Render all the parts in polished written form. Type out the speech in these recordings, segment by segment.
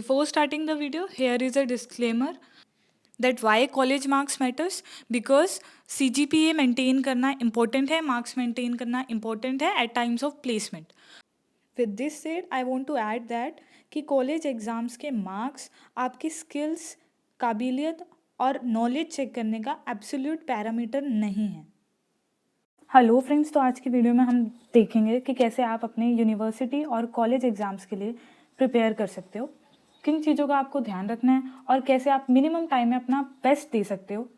Before starting the video, here is a disclaimer that why college marks matters, because CGPA maintain करना important है, marks maintain करना important है at times of placement. With this said, I want to add that कि college exams के marks आपकी skills, काबिलियत और knowledge check करने का एब्सोल्यूट पैरामीटर नहीं है। हेलो फ्रेंड्स, तो आज की वीडियो में हम देखेंगे कि कैसे आप अपने यूनिवर्सिटी और कॉलेज एग्ज़ाम्स के लिए प्रिपेयर कर सकते हो, किन चीज़ों का आपको ध्यान रखना है और कैसे आप मिनिमम टाइम में अपना बेस्ट दे सकते हो।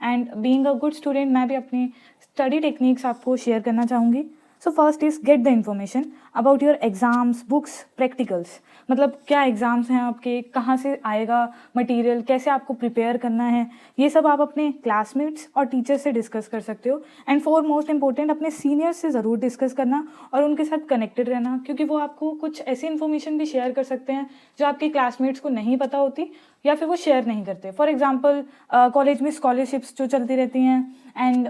And being a good student, मैं भी अपनी स्टडी टेक्निक्स आपको शेयर करना चाहूँगी। So first is get the information about your exams, books, practicals. मतलब क्या एग्ज़ाम्स हैं आपके, कहाँ से आएगा मटेरियल, कैसे आपको प्रिपेयर करना है, ये सब आप अपने क्लासमेट्स और टीचर से डिस्कस कर सकते हो। एंड फॉर मोस्ट इंपॉर्टेंट, अपने सीनियर्स से ज़रूर डिस्कस करना और उनके साथ कनेक्टेड रहना, क्योंकि वो आपको कुछ ऐसी इन्फॉर्मेशन भी शेयर कर सकते हैं जो आपके क्लासमेट्स को नहीं पता होती या फिर वो शेयर नहीं करते। फॉर एग्जांपल, कॉलेज में स्कॉलरशिप्स जो चलती रहती हैं एंड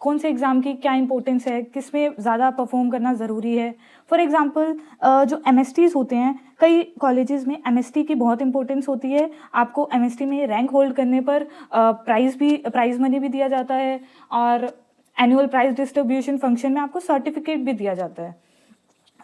कौन से एग्ज़ाम की क्या इंपॉर्टेंस है, किस में ज़्यादा परफॉर्म करना ज़रूरी है। फॉर एग्जांपल, जो MSTs होते हैं, कई कॉलेजेस में MST की बहुत इंपॉर्टेंस होती है। आपको MST में रैंक होल्ड करने पर प्राइज़ मनी भी दिया जाता है और एनुअल प्राइज़ डिस्ट्रीब्यूशन फंक्शन में आपको सर्टिफिकेट भी दिया जाता है।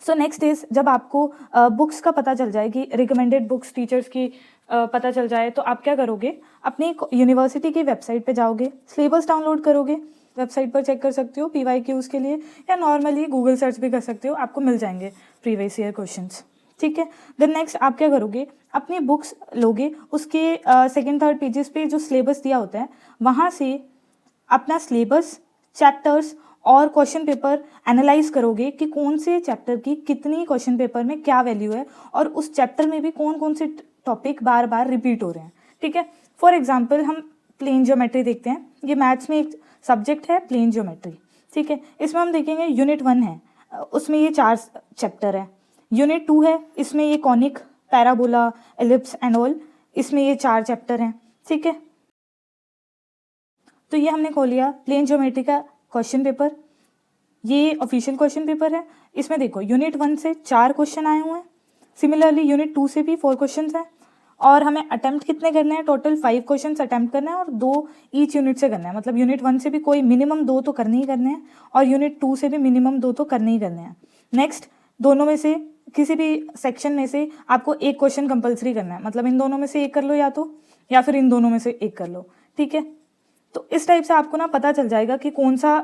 सो नेक्स्ट इज़, जब आपको बुक्स का पता चल जाए कि रिकमेंडेड बुक्स टीचर्स की पता चल जाए, तो आप क्या करोगे, अपनी यूनिवर्सिटी की वेबसाइट पे जाओगे, सिलेबस डाउनलोड करोगे, वेबसाइट पर चेक कर सकते हो PYQs के लिए, या नॉर्मली गूगल सर्च भी कर सकते हो, आपको मिल जाएंगे प्रीवियस ईयर क्वेश्चंस। ठीक है। देन नेक्स्ट आप क्या करोगे, अपनी बुक्स लोगे, उसके सेकेंड थर्ड पेजेस पे जो सिलेबस दिया होता है वहाँ से अपना सिलेबस, चैप्टर्स और क्वेश्चन पेपर एनालाइज करोगे कि कौन से चैप्टर की कितनी क्वेश्चन पेपर में क्या वैल्यू है और उस चैप्टर में भी कौन कौन से टॉपिक बार बार रिपीट हो रहे हैं। ठीक है। फॉर एग्जांपल, हम प्लेन ज्योमेट्री देखते हैं। ये मैथ्स में एक सब्जेक्ट है, प्लेन ज्योमेट्री। ठीक है। इसमें हम देखेंगे यूनिट 1 है, उसमें ये 4 चैप्टर है। यूनिट 2 है, इसमें ये conic, parabola, ellipse and all, इसमें ये 4 चैप्टर हैं। ठीक है। तो ये हमने खोल लिया प्लेन ज्योमेट्री का क्वेश्चन पेपर। ये ऑफिशियल क्वेश्चन पेपर है। इसमें देखो, यूनिट 1 से 4 क्वेश्चन आए हुए हैं। सिमिलरली यूनिट 2 से भी 4 क्वेश्चन हैं और हमें अटेम्प्ट कितने करने हैं, टोटल 5 क्वेश्चन अटेम्प्ट करना है और 2 ईच यूनिट से करना है। मतलब यूनिट 1 से भी कोई मिनिमम 2 तो करने ही करने हैं और यूनिट 2 से भी मिनिमम 2 तो करने ही करने हैं। नेक्स्ट, दोनों में से किसी भी सेक्शन में से आपको एक क्वेश्चन कंपल्सरी करना है। मतलब इन दोनों में से एक कर लो या फिर इन दोनों में से एक कर लो। ठीक है। तो इस टाइप से आपको ना पता चल जाएगा कि कौन सा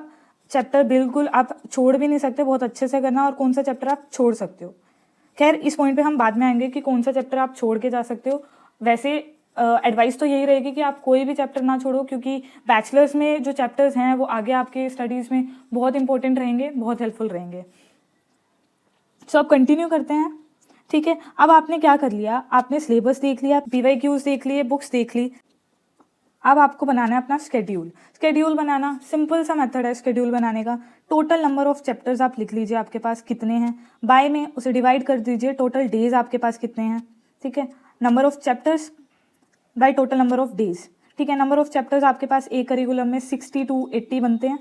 चैप्टर बिल्कुल आप छोड़ भी नहीं सकते, बहुत अच्छे से करना, और कौन सा चैप्टर आप छोड़ सकते हो। खैर, इस पॉइंट पे हम बाद में आएंगे कि कौन सा चैप्टर आप छोड़ के जा सकते हो। वैसे एडवाइस तो यही रहेगी कि आप कोई भी चैप्टर ना छोड़ो, क्योंकि बैचलर्स में जो चैप्टर्स हैं वो आगे आपके स्टडीज़ में बहुत इंपॉर्टेंट रहेंगे, बहुत हेल्पफुल रहेंगे। सो अब कंटिन्यू करते हैं। ठीक है। अब आपने क्या कर लिया, आपने सिलेबस देख लिया, PYQs देख लिए, बुक्स देख ली। अब आपको बनाना है अपना स्केड्यूल बनाना सिंपल सा मेथड है स्केड्यूल बनाने का। टोटल नंबर ऑफ चैप्टर्स आप लिख लीजिए, आपके पास कितने हैं, बाय में उसे डिवाइड कर दीजिए, टोटल डेज आपके पास कितने हैं। ठीक है। Number of chapters by total number of days. ठीक है। नंबर ऑफ चैप्टर्स आपके पास एक करिकुलम में 60 to 80 बनते हैं।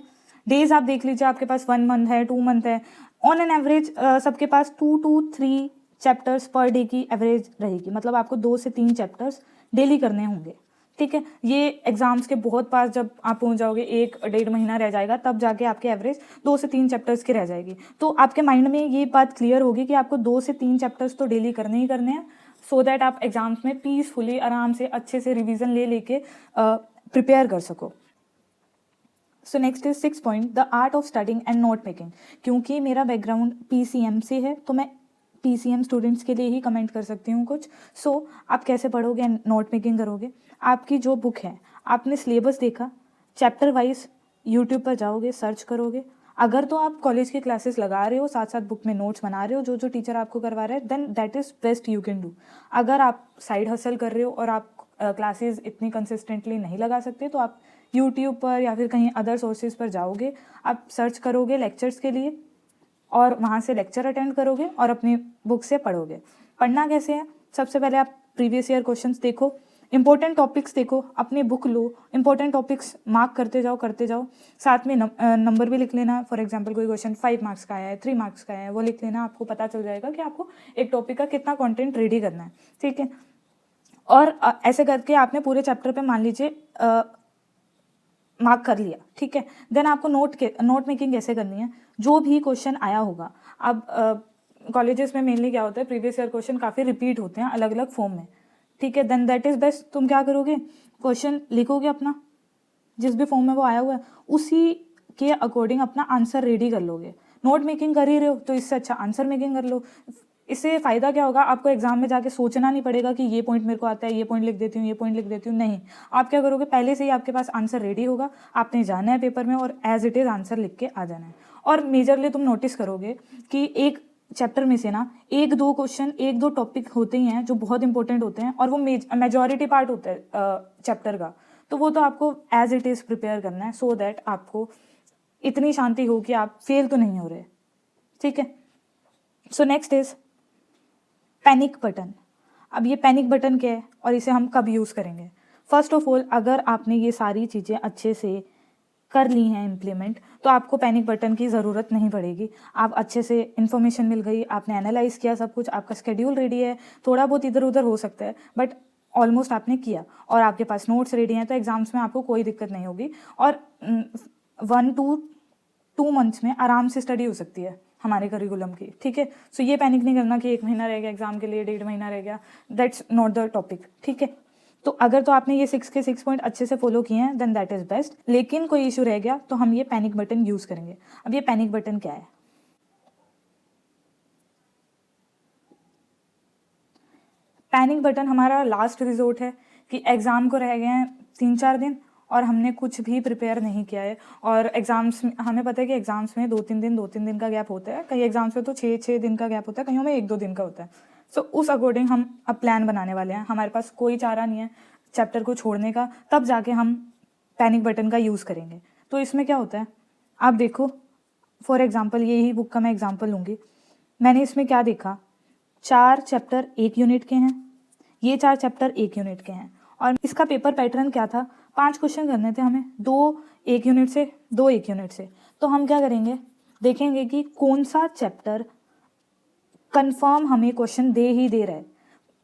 डेज आप देख लीजिए, आपके पास 1 मंथ है, 2 मंथ है। ऑन एन एवरेज सबके पास 2 to 3 चैप्टर्स पर डे की एवरेज रहेगी। मतलब आपको 2 से 3 चैप्टर्स डेली करने होंगे। ठीक है। ये एग्जाम्स के बहुत पास जब आप पहुंच जाओगे, 1-1.5 महीना रह जाएगा, तब जाके आपके एवरेज 2 से 3 चैप्टर्स की रह जाएगी। तो आपके माइंड में ये बात क्लियर होगी कि आपको 2 से 3 चैप्टर्स तो डेली करने ही करने हैं, सो दैट आप एग्जाम्स में पीसफुली, आराम से, अच्छे से रिविजन ले लेके प्रिपेयर कर सको। So next is 6 point, the art of studying and note making. क्योंकि मेरा बैकग्राउंड PCM से है, तो मैं PCM स्टूडेंट्स के लिए ही कमेंट कर सकती हूँ कुछ। सो आप कैसे पढ़ोगे एंड नोट मेकिंग करोगे। आपकी जो बुक है, आपने सिलेबस देखा, चैप्टर वाइज यूट्यूब पर जाओगे, सर्च करोगे। अगर तो आप कॉलेज की क्लासेस लगा रहे हो, साथ साथ बुक में नोट्स बना रहे हो, जो जो टीचर आपको करवा रहे हैं, then that is best you can do. अगर आप साइड हसल कर रहे हो और आप क्लासेस इतनी कंसिस्टेंटली नहीं लगा सकते, तो आप यूट्यूब पर या फिर कहीं अदर सोर्सेज पर जाओगे, आप सर्च करोगे लेक्चर्स के लिए और वहाँ से लेक्चर अटेंड करोगे और अपनी बुक से पढ़ोगे। पढ़ना कैसे है, सबसे पहले आप प्रीवियस ईयर क्वेश्चंस देखो, इंपॉर्टेंट टॉपिक्स देखो, अपनी बुक लो, इंपॉर्टेंट टॉपिक्स मार्क करते जाओ, साथ में नंबर भी लिख लेना। फॉर एग्जांपल, कोई क्वेश्चन 5 मार्क्स का है, 3 मार्क्स का है, वो लिख लेना, आपको पता चल जाएगा कि आपको एक टॉपिक का कितना कंटेंट रेडी करना है। ठीक है। और ऐसे करके आपने पूरे चैप्टर पे मान लीजिए मार्क कर लिया, ठीक है। देन आपको नोट मेकिंग कैसे करनी है, जो भी क्वेश्चन आया होगा। अब कॉलेजेस में मेनली क्या होता है, प्रीवियस ईयर क्वेश्चन काफ़ी रिपीट होते हैं अलग अलग फॉर्म में, ठीक है। देन दैट इज़ बेस्ट, तुम क्या करोगे, क्वेश्चन लिखोगे अपना जिस भी फॉर्म में वो आया हुआ है, उसी के अकॉर्डिंग अपना आंसर रेडी कर लोगे। नोट मेकिंग कर ही रहे हो तो इससे अच्छा आंसर मेकिंग कर लो। इससे फ़ायदा क्या होगा, आपको एग्जाम में जाके सोचना नहीं पड़ेगा कि ये पॉइंट मेरे को आता है, ये पॉइंट लिख देती हूँ, ये पॉइंट लिख देती हूँ। नहीं, आप क्या करोगे, पहले से ही आपके पास आंसर रेडी होगा, आपने जाना है पेपर में और एज इट इज़ आंसर लिख के आ जाना है। और मेजरली तुम नोटिस करोगे कि एक चैप्टर में से ना एक दो क्वेश्चन, एक दो टॉपिक होते ही हैं जो बहुत इंपॉर्टेंट होते हैं, और वो मेजॉरिटी पार्ट होता है चैप्टर का। तो वो तो आपको एज इट इज़ प्रिपेयर करना है, सो दैट आपको इतनी शांति हो कि आप फेल तो नहीं हो रहे, ठीक है। So next is panic button. अब ये पैनिक बटन क्या है और इसे हम कब यूज़ करेंगे। फर्स्ट ऑफ ऑल, अगर आपने ये सारी चीज़ें अच्छे से कर ली हैं इम्प्लीमेंट, तो आपको पैनिक बटन की ज़रूरत नहीं पड़ेगी। आप अच्छे से इन्फॉर्मेशन मिल गई, आपने एनालाइज किया सब कुछ, आपका शेड्यूल रेडी है, थोड़ा बहुत इधर उधर हो सकता है बट ऑलमोस्ट आपने किया, और आपके पास नोट्स रेडी हैं, तो एग्जाम्स में आपको कोई दिक्कत नहीं होगी। और 1 to 2 मंथ्स में आराम से स्टडी हो सकती है हमारे करिकुलम की, ठीक है। सो ये पैनिक नहीं करना कि 1 महीना रह गया एग्जाम के लिए, 1.5 महीना रह गया, दैट्स नॉट द टॉपिक, ठीक है। तो अगर तो आपने ये 6 के 6 पॉइंट अच्छे से फॉलो किए हैं देन दैट इज़ बेस्ट। लेकिन कोई इशू रह गया तो हम ये पैनिक बटन यूज़ करेंगे। अब ये पैनिक बटन क्या है, पैनिक बटन हमारा लास्ट रिजोर्ट है कि एग्ज़ाम को रह गए हैं 3-4 दिन और हमने कुछ भी प्रिपेयर नहीं किया है, और एग्ज़ाम्स हमें पता है कि एग्ज़ाम्स में 2-3 दिन का गैप होता है, कई एग्ज़ाम्स में तो 6-6 दिन का गैप होता है, कईयों में 1-2 दिन का होता है। सो उस अकॉर्डिंग हम अब प्लान बनाने वाले हैं, हमारे पास कोई चारा नहीं है चैप्टर को छोड़ने का, तब जाके हम पैनिक बटन का यूज़ करेंगे। तो इसमें क्या होता है, आप देखो फॉर एग्ज़ाम्पल यही बुक का मैं एग्ज़ाम्पल लूँगी। मैंने इसमें क्या देखा, 4 चैप्टर 1 यूनिट के हैं, ये 4 चैप्टर 1 यूनिट के हैं, और इसका पेपर पैटर्न क्या था, 5 क्वेश्चन करने थे हमें, 2 1 यूनिट से, 2 1 यूनिट से। तो हम क्या करेंगे, देखेंगे कि कौन सा चैप्टर कंफर्म हमें क्वेश्चन दे ही दे रहा है।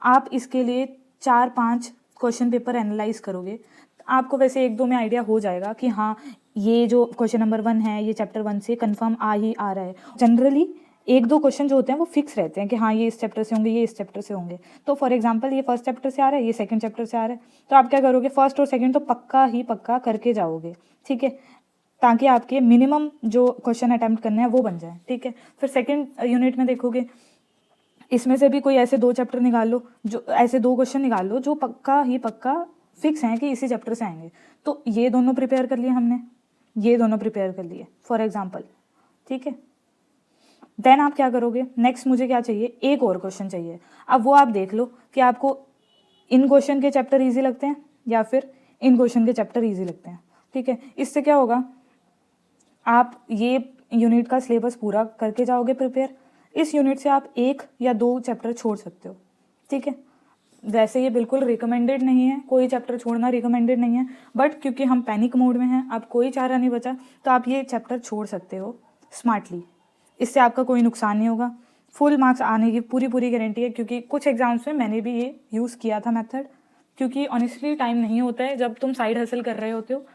आप इसके लिए 4-5 क्वेश्चन पेपर एनालाइज करोगे, आपको वैसे 1-2 में आइडिया हो जाएगा कि हाँ ये जो क्वेश्चन नंबर 1 है ये चैप्टर 1 से कंफर्म आ ही आ रहा है। जनरली 1-2 क्वेश्चन जो होते हैं वो फिक्स रहते हैं कि हाँ ये इस चैप्टर से होंगे, ये इस चैप्टर से होंगे। तो फॉर एग्जांपल ये फर्स्ट चैप्टर से आ रहा है, ये सेकंड चैप्टर से आ रहा है, तो आप क्या करोगे, फर्स्ट और सेकंड तो पक्का ही पक्का करके जाओगे, ठीक है, ताकि आपके मिनिमम जो क्वेश्चन अटैम्प्ट करने हैं वो बन जाए, ठीक है। फिर सेकंड यूनिट में देखोगे, इसमें से भी कोई ऐसे 2 चैप्टर निकाल लो, जो ऐसे 2 क्वेश्चन निकाल लो जो पक्का ही पक्का फिक्स हैं कि इसी चैप्टर से आएंगे। तो ये दोनों प्रिपेयर कर लिए हमने, ये दोनों प्रिपेयर कर लिए फॉर एग्जांपल, ठीक है। देन आप क्या करोगे, नेक्स्ट मुझे क्या चाहिए, एक और क्वेश्चन चाहिए। अब वो आप देख लो कि आपको इन क्वेश्चन के चैप्टर ईजी लगते हैं या फिर इन क्वेश्चन के चैप्टर ईजी लगते हैं, ठीक है। इससे क्या होगा, आप ये यूनिट का सिलेबस पूरा करके जाओगे प्रिपेयर, इस यूनिट से आप 1 या 2 चैप्टर छोड़ सकते हो, ठीक है। वैसे ये बिल्कुल रिकमेंडेड नहीं है, कोई चैप्टर छोड़ना रिकमेंडेड नहीं है, बट क्योंकि हम पैनिक मोड में हैं, अब कोई चारा नहीं बचा, तो आप ये चैप्टर छोड़ सकते हो स्मार्टली। इससे आपका कोई नुकसान नहीं होगा, फुल मार्क्स आने की पूरी गारंटी है, क्योंकि कुछ एग्जाम्स में मैंने भी ये यूज़ किया था मेथड, क्योंकि ऑनेस्टली टाइम नहीं होता है जब तुम साइड हसल कर रहे होते हो,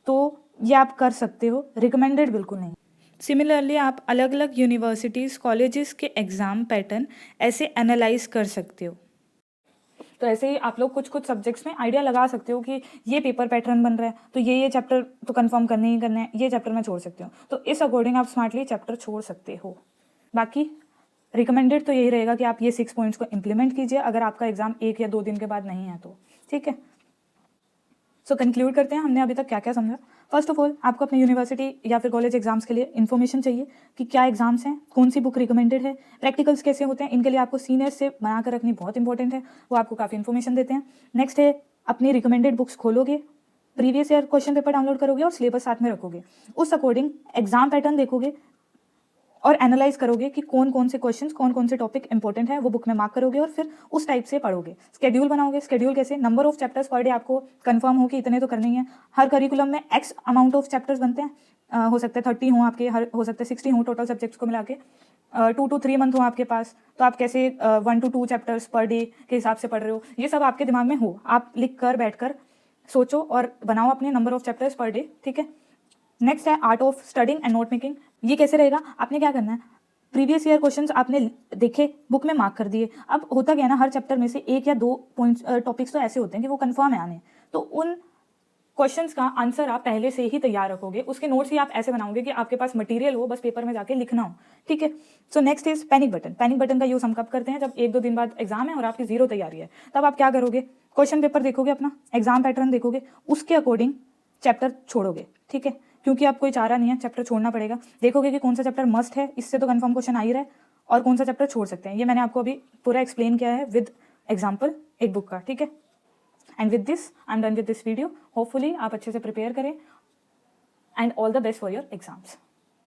तो ये आप कर सकते हो, रिकमेंडेड बिल्कुल नहीं। सिमिलरली आप अलग अलग यूनिवर्सिटीज़ कॉलेजेस के एग्ज़ाम पैटर्न ऐसे एनालाइज कर सकते हो। तो ऐसे ही आप लोग कुछ कुछ सब्जेक्ट्स में आइडिया लगा सकते हो कि ये पेपर पैटर्न बन रहा है तो ये चैप्टर तो कंफर्म करने ही करना है, ये चैप्टर मैं छोड़ सकती हूँ, तो इस अकॉर्डिंग आप स्मार्टली चैप्टर छोड़ सकते हो। बाकी रिकमेंडेड तो यही रहेगा कि आप ये 6 पॉइंट्स को इम्प्लीमेंट कीजिए अगर आपका एग्जाम 1 या 2 दिन के बाद नहीं है तो, ठीक है। सो कंक्लूड करते हैं, हमने अभी तक क्या क्या समझा। फर्स्ट ऑफ ऑल, आपको अपनी यूनिवर्सिटी या फिर कॉलेज एग्जाम्स के लिए इन्फॉर्मेशन चाहिए कि क्या एग्जाम्स हैं, कौन सी बुक रिकमेंडेड है, प्रैक्टिकल्स कैसे होते हैं, इनके लिए आपको सीनियर्स से बनाकर रखनी बहुत इंपॉर्टेंट है, वो आपको काफ़ी इन्फॉर्मेशन देते हैं। नेक्स्ट है, अपनी रिकमेंडेड बुक्स खोलोगे, previous year question paper download करोगे और सिलेबस साथ में रखोगे, उस अकॉर्डिंग एग्जाम पैटर्न देखोगे और एनालाइज करोगे कि कौन कौन से क्वेश्चंस, कौन कौन से टॉपिक इंपॉर्टेंट है, वो बुक में मार्क करोगे और फिर उस टाइप से पढ़ोगे। स्केड्यूल बनाओगे, स्केड्यूल कैसे, number of chapters per day आपको कंफर्म हो कि इतने तो करने ही हैं। हर करिकुलम में एक्स अमाउंट ऑफ चैप्टर्स बनते हैं, हो सकता है 30 हो आपके, हो सकता है 60 हो टोटल सब्जेक्ट्स को मिला के। 2 to 3 मंथ हो आपके पास, तो आप कैसे 1 to 2 चैप्टर्स पर डे के हिसाब से पढ़ रहे हो, ये सब आपके दिमाग में हो, आप लिख कर बैठ कर सोचो और बनाओ अपने number of chapters per day, ठीक है। नेक्स्ट है art of studying and note making. ये कैसे रहेगा, आपने क्या करना है, प्रीवियस ईयर क्वेश्चंस आपने देखे, बुक में मार्क कर दिए। अब होता क्या है ना, हर चैप्टर में से 1 या 2 पॉइंट्स टॉपिक्स तो ऐसे होते हैं कि वो कंफर्म है आने, तो उन क्वेश्चंस का आंसर आप पहले से ही तैयार रखोगे, उसके नोट्स ही आप ऐसे बनाओगे कि आपके पास मटेरियल हो, बस पेपर में जाके लिखना हो, ठीक है। So next is panic button. Panic button का यूज हम कब करते हैं, जब 1-2 दिन बाद एग्जाम है और आपकी जीरो तैयारी है, तब आप क्या करोगे, क्वेश्चन पेपर देखोगे, अपना एग्जाम पैटर्न देखोगे, उसके अकॉर्डिंग चैप्टर छोड़ोगे, ठीक है, क्योंकि आप कोई चारा नहीं है, चैप्टर छोड़ना पड़ेगा। देखोगे कि कौन सा चैप्टर मस्ट है, इससे तो कंफर्म क्वेश्चन आ ही रहा है, और कौन सा चैप्टर छोड़ सकते हैं। ये मैंने आपको अभी पूरा एक्सप्लेन किया है विद एग्जाम्पल एक बुक का, ठीक है। And with this I am done with this video. Hopefully आप अच्छे से प्रिपेयर करें and all the best for your exams.